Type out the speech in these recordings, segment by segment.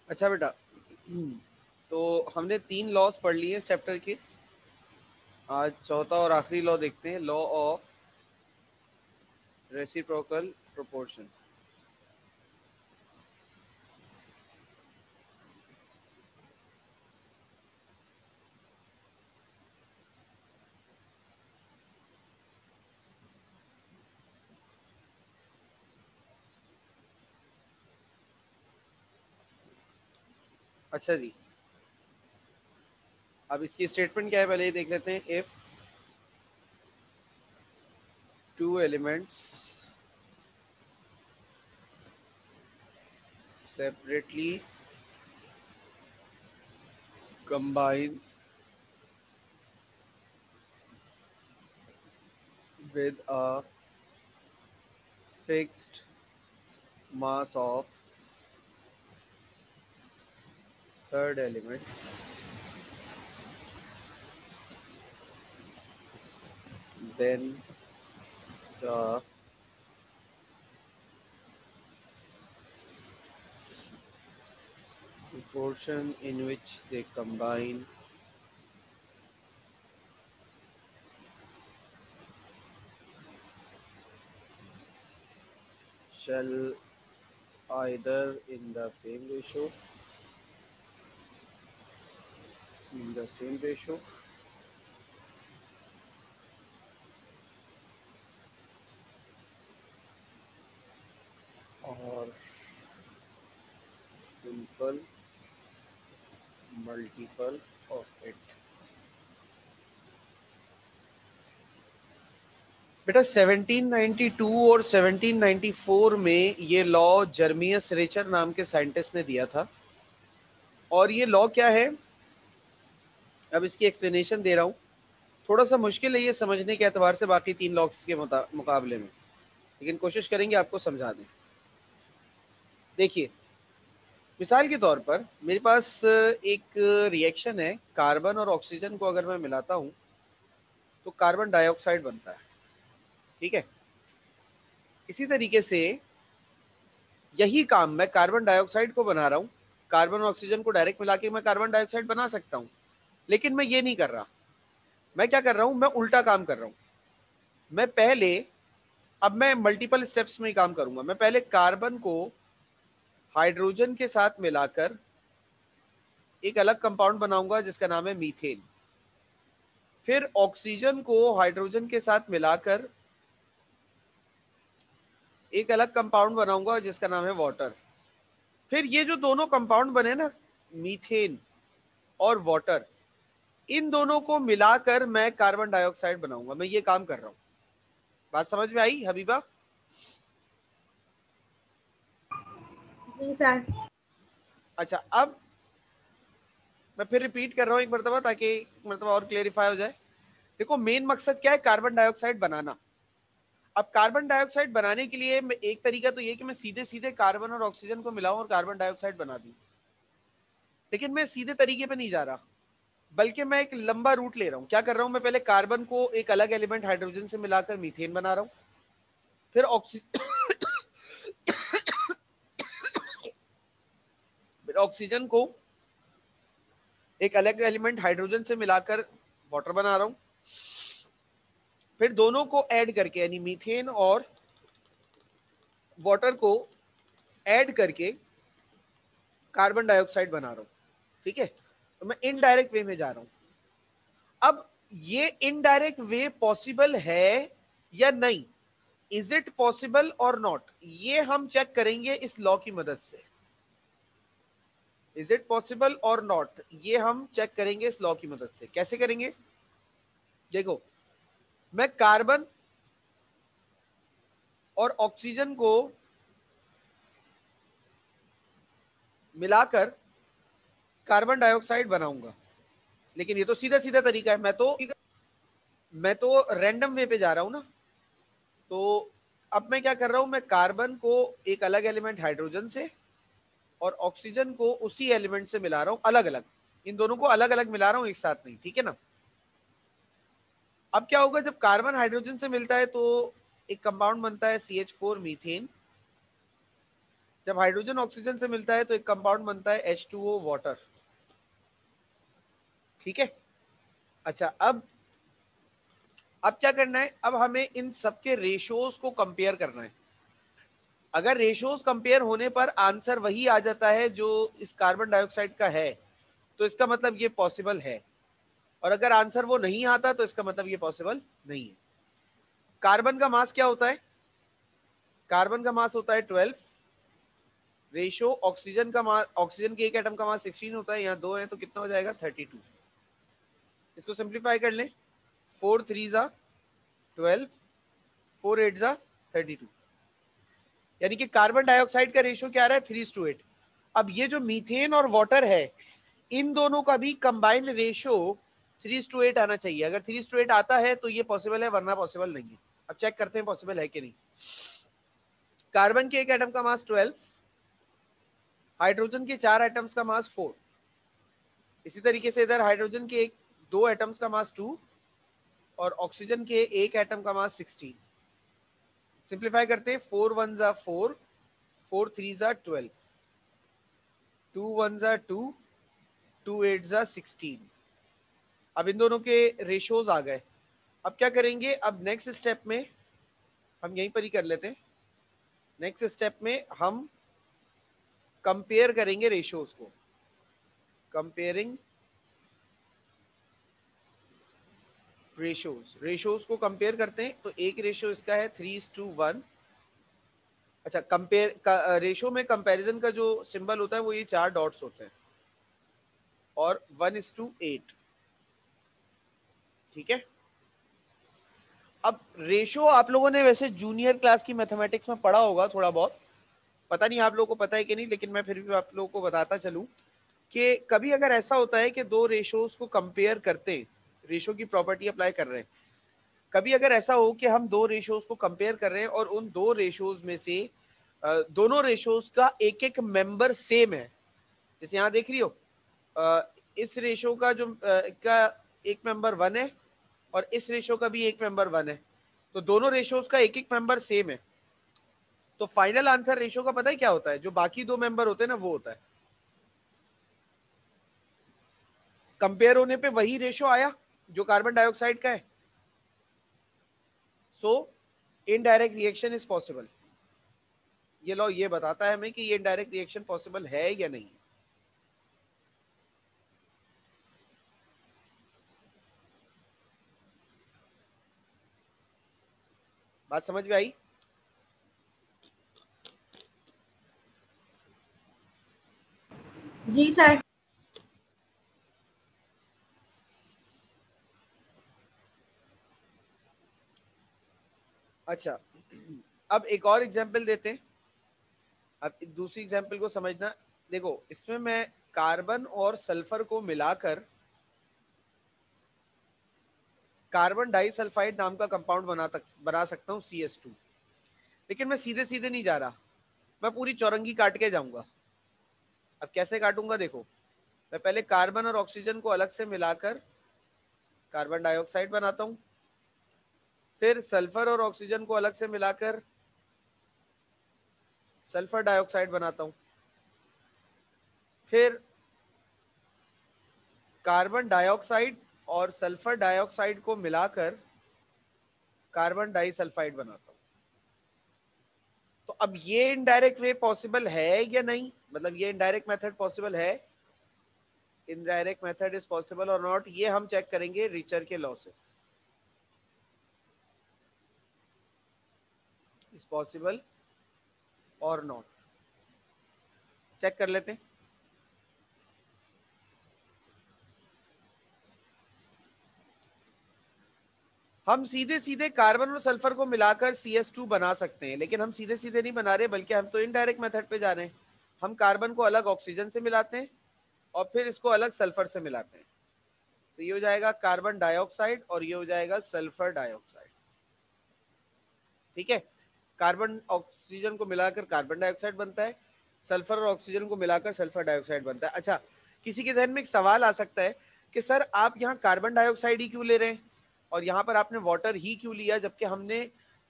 अच्छा बेटा, तो हमने 3 लॉज पढ़ लिए इस चैप्टर के। आज चौथा और आखिरी लॉ देखते हैं, लॉ ऑफ रेसिप्रोकल प्रोपोर्शन। अच्छा जी, अब इसकी स्टेटमेंट क्या है पहले ये देख लेते हैं। If two elements separately combines with a fixed mass of third element, then the proportion in which they combine shall either in the same ratio or simple multiple of it। बेटा 1792 और 1794 में ये लॉ जर्मियस रेचर नाम के scientist ने दिया था। और ये लॉ क्या है, अब इसकी एक्सप्लेनेशन दे रहा हूँ। थोड़ा सा मुश्किल है ये समझने के एतबार से बाकी 3 लॉस के मुकाबले में, लेकिन कोशिश करेंगे आपको समझा दें। देखिए, मिसाल के तौर पर मेरे पास एक रिएक्शन है, कार्बन और ऑक्सीजन को अगर मैं मिलाता हूँ तो कार्बन डाइऑक्साइड बनता है, ठीक है। इसी तरीके से यही काम मैं कार्बन डाइऑक्साइड को बना रहा हूँ। कार्बन और ऑक्सीजन को डायरेक्ट मिला के मैं कार्बन डाइऑक्साइड बना सकता हूँ, लेकिन मैं ये नहीं कर रहा। मैं क्या कर रहा हूँ, मैं उल्टा काम कर रहा हूँ। मैं पहले, अब मैं मल्टीपल स्टेप्स में ही काम करूंगा। मैं पहले कार्बन को हाइड्रोजन के साथ मिलाकर एक अलग कंपाउंड बनाऊंगा जिसका नाम है मीथेन। फिर ऑक्सीजन को हाइड्रोजन के साथ मिलाकर एक अलग कंपाउंड बनाऊंगा जिसका नाम है वाटर। फिर ये जो दोनों कंपाउंड बने ना, मीथेन और वाटर, इन दोनों को मिलाकर मैं कार्बन डाइऑक्साइड बनाऊंगा। मैं ये काम कर रहा हूं। बात समझ में आई हबीबा? जी सर। अच्छा, अब मैं फिर रिपीट कर रहा हूं एक मरतबा, ताकि मतलब और क्लेरिफाई हो जाए। देखो, मेन मकसद क्या है, कार्बन डाइऑक्साइड बनाना। अब कार्बन डाइऑक्साइड बनाने के लिए एक तरीका तो ये कि मैं सीधे सीधे कार्बन और ऑक्सीजन को मिलाऊं और कार्बन डाइऑक्साइड बना दूं, लेकिन मैं सीधे तरीके पे नहीं जा रहा, बल्कि मैं एक लंबा रूट ले रहा हूं। क्या कर रहा हूं, मैं पहले कार्बन को एक अलग एलिमेंट हाइड्रोजन से मिलाकर मीथेन बना रहा हूं। फिर ऑक्सीजन को एक अलग एलिमेंट हाइड्रोजन से मिलाकर वाटर बना रहा हूं। फिर दोनों को ऐड करके, यानी मीथेन और वाटर को ऐड करके कार्बन डाइऑक्साइड बना रहा हूं, ठीक है। तो मैं इनडायरेक्ट वे में जा रहा हूं। अब ये इनडायरेक्ट वे पॉसिबल है या नहीं, इज इट पॉसिबल और नॉट, ये हम चेक करेंगे इस लॉ की मदद से। इज इट पॉसिबल और नॉट, ये हम चेक करेंगे इस लॉ की मदद से। कैसे करेंगे, देखो, मैं कार्बन और ऑक्सीजन को मिलाकर कार्बन डाइऑक्साइड बनाऊंगा, लेकिन ये तो सीधा सीधा तरीका है। मैं तो रैंडम वे पे जा रहा हूं ना। तो अब मैं क्या कर रहा हूं, मैं कार्बन को एक अलग एलिमेंट हाइड्रोजन से और ऑक्सीजन को उसी एलिमेंट से मिला रहा हूं अलग अलग। इन दोनों को अलग अलग मिला रहा हूं, एक साथ नहीं, ठीक है ना। अब क्या होगा, जब कार्बन हाइड्रोजन से मिलता है तो एक कंपाउंड बनता है CH4 मीथेन। जब हाइड्रोजन ऑक्सीजन से मिलता है तो एक कंपाउंड बनता है H2O वाटर। ठीक है, अच्छा अब क्या करना है, अब हमें इन सबके रेशियोज को कंपेयर करना है। अगर रेशियोज कंपेयर होने पर आंसर वही आ जाता है जो इस कार्बन डाइऑक्साइड का है, तो इसका मतलब ये पॉसिबल है, और अगर आंसर वो नहीं आता तो इसका मतलब ये पॉसिबल नहीं है। कार्बन का मास क्या होता है? कार्बन का मास होता है 12, रेशियो ऑक्सीजन का मास, ऑक्सीजन के एक एटम का मास 16 होता है, यहाँ 2 है तो कितना हो जाएगा 32। इसको सिंप्लीफाई कर लें, 4 3 जा 12, 4 8 जा 32, यानी कि कार्बन डाइऑक्साइड का रेशियो क्या आ रहा है 3:8। अब ये जो मीथेन और वाटर है, इन दोनों का भी कंबाइंड रेशियो 3:8 आना चाहिए। अगर 3:8 आता है तो ये पॉसिबल है, वरना पॉसिबल नहीं है। अब चेक करते हैं पॉसिबल है कि नहीं। कार्बन के एक एटम का मास 12, हाइड्रोजन के 4 एटम्स का मास 4, इसी तरीके से इधर हाइड्रोजन के 2 एटम्स का मास 2 और ऑक्सीजन के एक एटम का मास 16। सिंप्लीफाई करते हैं, 4 1 जा 4, 4 3 जा 12, 2 1 जा 2, 2 8 जा 16। अब इन दोनों के रेशियोज आ गए। अब क्या करेंगे, अब नेक्स्ट स्टेप में हम यहीं पर ही कर लेते हैं। नेक्स्ट स्टेप में हम कंपेयर करेंगे रेशियोज को, कंपेयरिंग रेशियोज को कंपेयर करते हैं। तो एक रेशियो इसका है 3:1। अच्छा, कंपेयर रेशियो में कंपैरिजन का जो सिंबल होता है वो ये 4 डॉट्स होते हैं, और 1:8। ठीक है, अब रेशियो आप लोगों ने वैसे जूनियर क्लास की मैथमेटिक्स में पढ़ा होगा थोड़ा बहुत, पता नहीं आप लोगों को पता है कि नहीं, लेकिन मैं फिर भी आप लोगों को बताता चलूं कि कभी अगर ऐसा होता है कि दो रेशियोज को कंपेयर करते, रेशियो की प्रॉपर्टी अप्लाई कर रहे हैं, कभी अगर ऐसा हो कि हम दो रेशियोज को कंपेयर कर रहे हैं और उन दो रेशियोज में से दोनों रेशियोज का एक एक मेंबर सेम है, जैसे यहाँ देख रही हो, इस रेशियो का जो का एक मेंबर 1 है और इस रेशियो का भी एक मेंबर 1 है, तो दोनों रेशियोज का एक एक मेंबर सेम है, तो फाइनल आंसर रेशियो का पता है क्या होता है? जो बाकी दो मेंबर होते हैं ना, वो होता है। कंपेयर होने पे वही रेशियो आया जो कार्बन डाइऑक्साइड का है। सो इनडायरेक्ट रिएक्शन इज पॉसिबल। ये लॉ ये बताता है हमें कि ये इनडायरेक्ट रिएक्शन पॉसिबल है या नहीं। बात समझ में आई? जी सर। अच्छा, अब एक और एग्जांपल देते हैं। अब दूसरी एग्जांपल को समझना, देखो इसमें मैं कार्बन और सल्फर को मिलाकर कार्बन डाइसल्फाइड नाम का कंपाउंड बना सकता हूँ CH2। लेकिन मैं सीधे सीधे नहीं जा रहा, मैं पूरी चौरंगी काट के जाऊंगा। अब कैसे काटूंगा देखो, मैं पहले कार्बन और ऑक्सीजन को अलग से मिलाकर कार्बन डाइऑक्साइड बनाता हूं, फिर सल्फर और ऑक्सीजन को अलग से मिलाकर सल्फर डाइऑक्साइड बनाता हूं, फिर कार्बन डाइऑक्साइड और सल्फर डाइऑक्साइड को मिलाकर कार्बन डाइसल्फाइड बनाता हूं। तो अब ये इनडायरेक्ट वे पॉसिबल है या नहीं, मतलब ये इनडायरेक्ट मेथड पॉसिबल है, इनडायरेक्ट मेथड इज पॉसिबल और नॉट, ये हम चेक करेंगे रिचर के लॉ से। इज पॉसिबल और नॉट, चेक कर लेते हैं। हम सीधे सीधे कार्बन और सल्फर को मिलाकर CH2 बना सकते हैं, लेकिन हम सीधे सीधे नहीं बना रहे, बल्कि हम तो इनडायरेक्ट मेथड पे जा रहे हैं। हम कार्बन को अलग ऑक्सीजन से मिलाते हैं और फिर इसको अलग सल्फर से मिलाते हैं, तो ये हो जाएगा कार्बन डाइऑक्साइड और ये हो जाएगा सल्फर डाइऑक्साइड। ठीक है, कार्बन ऑक्सीजन को मिलाकर कार्बन डाइऑक्साइड बनता है, सल्फर और ऑक्सीजन को मिलाकर सल्फर डाइऑक्साइड बनता है। अच्छा, किसी के जहन में एक सवाल आ सकता है कि सर आप यहाँ कार्बन डाइऑक्साइड ही क्यों ले रहे हैं और यहाँ पर आपने वाटर ही क्यों लिया, जबकि हमने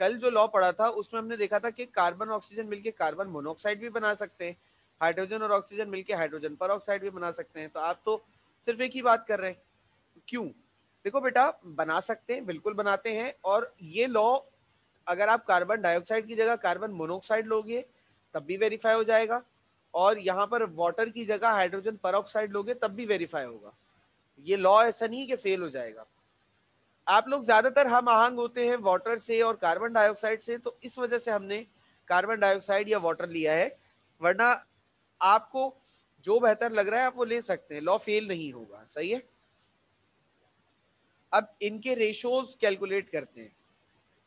कल जो लॉ पढ़ा था उसमें हमने देखा था कि कार्बन ऑक्सीजन मिलके कार्बन मोनोऑक्साइड भी बना सकते हैं, हाइड्रोजन और ऑक्सीजन मिलके हाइड्रोजन पर ऑक्साइड भी बना सकते हैं। तो आप तो सिर्फ एक ही बात कर रहे हैं, क्यों? देखो बेटा, बना सकते हैं, बिल्कुल बनाते हैं। और ये लॉ अगर आप कार्बन डाइऑक्साइड की जगह कार्बन मोनोऑक्साइड लोगे तब भी वेरीफाई हो जाएगा, और यहाँ पर वाटर की जगह हाइड्रोजन परऑक्साइड लोगे तब भी वेरीफाई होगा। ये लॉ ऐसा नहीं कि फेल हो जाएगा। आप लोग ज्यादातर हम आहंग होते हैं वाटर से और कार्बन डाइऑक्साइड से, तो इस वजह से हमने कार्बन डाइऑक्साइड या वाटर लिया है, वरना आपको जो बेहतर लग रहा है आप वो ले सकते हैं, लॉ फेल नहीं होगा। सही है। अब इनके रेशोज कैलकुलेट करते हैं।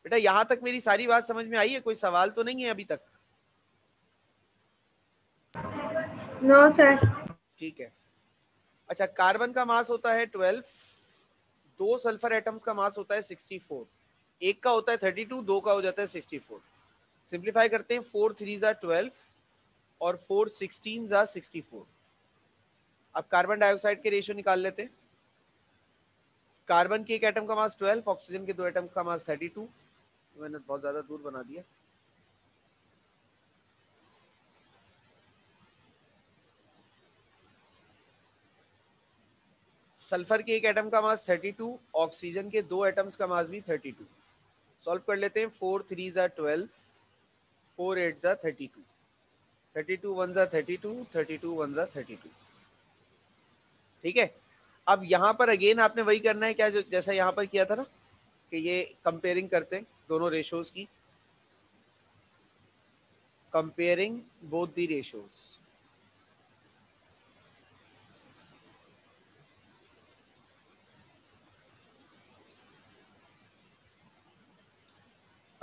बेटा यहां तक मेरी सारी बात समझ में आई है? कोई सवाल तो नहीं है अभी तक? No sir. ठीक है। अच्छा, कार्बन का मास होता है 12, दो सल्फर एटम्स का मास होता है 64, एक का होता है 32, दो का हो जाता है 64। सिंप्लीफाई करते हैं, 4 3 जा 12 और 4 16 जा 64। अब कार्बन डाइऑक्साइड के रेशियो निकाल लेते हैं। कार्बन के एक एटम का मास 12, ऑक्सीजन के दो एटम का मास 32। मैंने बहुत ज्यादा दूर बना दिया। सल्फर के एक एटम का मास 32, ऑक्सीजन के दो एटम्स का मास भी 32। सॉल्व कर लेते हैं, 4 3 जा 12, 4 8 जा 32, 32 1 जा 32, 32 1 जा 32। ठीक है। अब यहाँ पर अगेन आपने वही करना है क्या, जो जैसा यहाँ पर किया था ना, कि ये कंपेयरिंग करते हैं दोनों रेशोज की, कंपेयरिंग बोथ द रेशोज।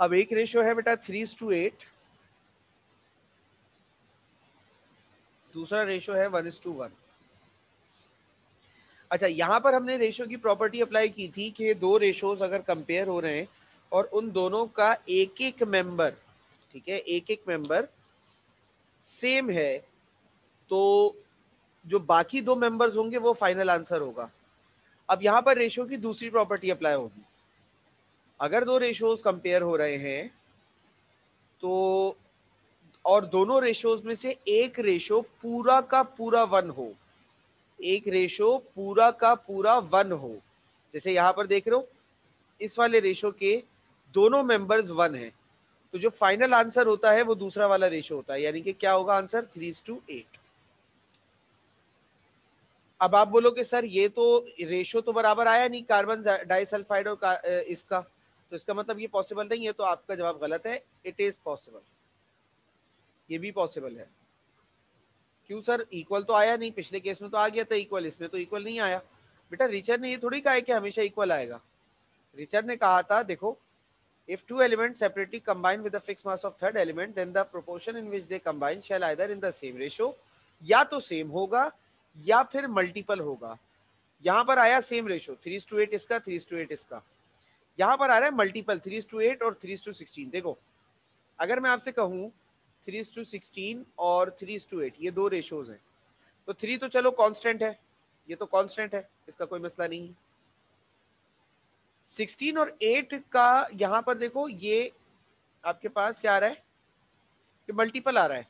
अब एक रेशियो है बेटा 3:8, दूसरा रेशियो है 1:1। अच्छा, यहां पर हमने रेशियो की प्रॉपर्टी अप्लाई की थी कि दो रेशियोज अगर कंपेयर हो रहे हैं और उन दोनों का एक एक मेंबर, ठीक है, एक एक मेंबर सेम है, तो जो बाकी दो मेंबर्स होंगे वो फाइनल आंसर होगा। अब यहां पर रेशियो की दूसरी प्रॉपर्टी अप्लाई होगी। अगर दो रेशियोज कंपेयर हो रहे हैं तो, और दोनों रेशियोज में से एक रेशियो पूरा का पूरा 1 हो, एक रेशियो पूरा का पूरा 1 हो, जैसे यहां पर देख रहे हो इस वाले रेशियो के दोनों मेंबर्स 1 हैं, तो जो फाइनल आंसर होता है वो दूसरा वाला रेशियो होता है, यानी कि क्या होगा आंसर 3:8। अब आप बोलोगे सर ये तो रेशियो तो बराबर आया नहीं कार्बन डाइसल्फाइड और इसका, तो इसका मतलब ये पॉसिबल नहीं है, तो आपका जवाब गलत है। इट इज पॉसिबल, ये भी पॉसिबल है। क्यों सर? इक्वल तो आया नहीं, पिछले केस में तो आ गया था इक्वल, इसमें तो इक्वल नहीं आया। बेटा रिचर ने ये थोड़ी कहा है कि हमेशा इक्वल आएगा। रिचर ने कहा था, देखो, if two elements separately combine with a fixed mass of third element, then the proportion in which they combine shall either in the same ratio, या तो सेम होगा या फिर मल्टीपल होगा। यहां पर आया सेम रेशियो 3:8 इसका, 3:8 इसका। यहां पर आ रहा है मल्टीपल 3:8 और 3:16। देखो, अगर मैं आपसे कहूं 3:16 और 3:8 ये दो रेशियोज हैं, तो 3 तो चलो कांस्टेंट है, ये तो कांस्टेंट है, इसका कोई मसला नहीं है। 16 और 8 का यहां पर देखो, ये आपके पास क्या आ रहा है, कि मल्टीपल आ रहा है।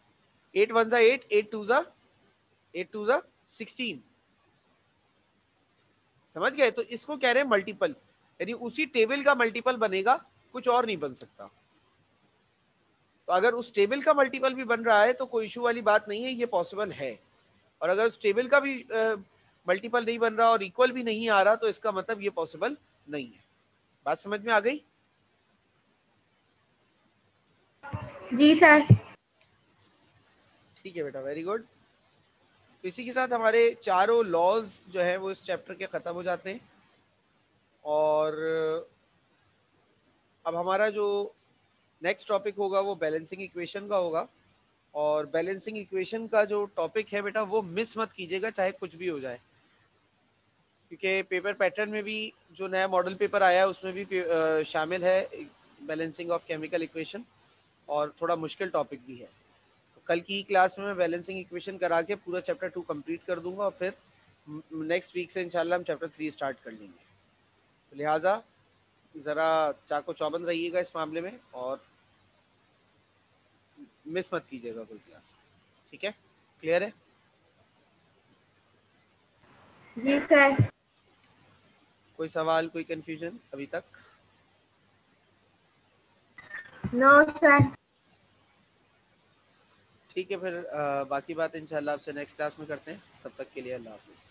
8 1 जा 8, 8 2 जा 16। समझ गए? तो इसको कह रहे हैं मल्टीपल, यानी उसी टेबल का मल्टीपल बनेगा, कुछ और नहीं बन सकता। तो अगर उस टेबल का मल्टीपल भी बन रहा है तो कोई इशू वाली बात नहीं है, ये पॉसिबल है। और अगर उस टेबल का भी मल्टीपल नहीं बन रहा और इक्वल भी नहीं आ रहा, तो इसका मतलब ये पॉसिबल नहीं है। बात समझ में आ गई? जी सर। ठीक है बेटा, वेरी गुड। तो इसी के साथ हमारे चारों लॉज जो है वो इस चैप्टर के खत्म हो जाते हैं। और अब हमारा जो नेक्स्ट टॉपिक होगा वो बैलेंसिंग इक्वेशन का होगा। और बैलेंसिंग इक्वेशन का जो टॉपिक है बेटा, वो मिस मत कीजिएगा चाहे कुछ भी हो जाए, क्योंकि पेपर पैटर्न में भी जो नया मॉडल पेपर आया है उसमें भी शामिल है बैलेंसिंग ऑफ केमिकल इक्वेशन, और थोड़ा मुश्किल टॉपिक भी है। तो कल की क्लास में मैं बैलेंसिंग इक्वेशन करा के पूरा चैप्टर 2 कंप्लीट कर दूंगा, और फिर नेक्स्ट वीक से इंशाल्लाह हम चैप्टर 3 स्टार्ट कर लेंगे। तो लिहाजा ज़रा चाको चौबंद रहिएगा इस मामले में और मिस मत कीजिएगा कोई क्लास, ठीक है? क्लियर है? जी सर। कोई सवाल, कोई कंफ्यूजन अभी तक? No sir. ठीक है, फिर बाकी बात इंशाल्लाह आपसे नेक्स्ट क्लास में करते हैं। तब तक के लिए अल्लाह हाफ़िज़।